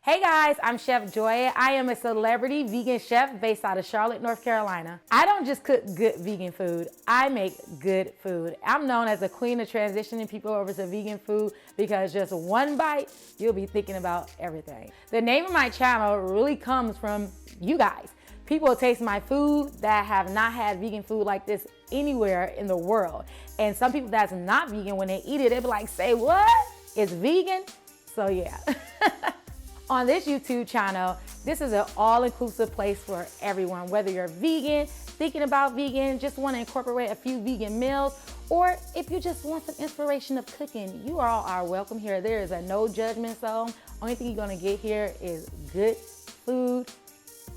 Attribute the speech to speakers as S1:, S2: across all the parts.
S1: Hey guys, I'm Chef Joya. I am a celebrity vegan chef based out of Charlotte, North Carolina. I don't just cook good vegan food, I make good food. I'm known as the queen of transitioning people over to vegan food because just one bite, you'll be thinking about everything. The name of my channel really comes from you guys. People taste my food that have not had vegan food like this anywhere in the world. And some people that's not vegan, when they eat it, they be like, say what? It's vegan? So yeah. On this YouTube channel, this is an all-inclusive place for everyone, whether you're vegan, thinking about vegan, just want to incorporate a few vegan meals, or if you just want some inspiration of cooking, you all are welcome here. There is a no judgment zone. Only thing you're gonna get here is good food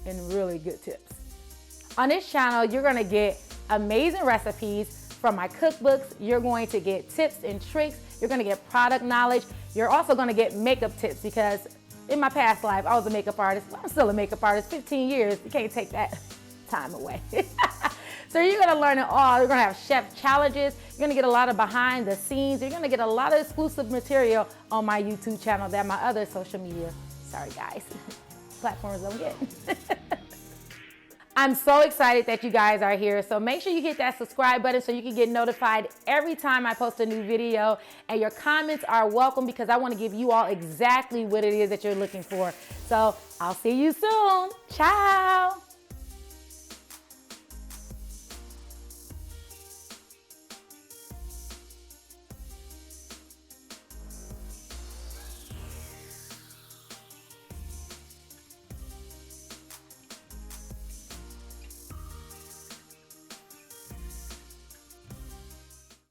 S1: and really good tips. On this channel, you're gonna get amazing recipes from my cookbooks. You're going to get tips and tricks. You're gonna get product knowledge. You're also gonna get makeup tips because in my past life, I was a makeup artist. I'm still a makeup artist, 15 years. You can't take that time away. So you're gonna learn it all. You're gonna have chef challenges. You're gonna get a lot of behind the scenes. You're gonna get a lot of exclusive material on my YouTube channel that my other social media, sorry guys, platforms don't get. I'm so excited that you guys are here. So make sure you hit that subscribe button so you can get notified every time I post a new video. And your comments are welcome because I want to give you all exactly what it is that you're looking for. So I'll see you soon. Ciao.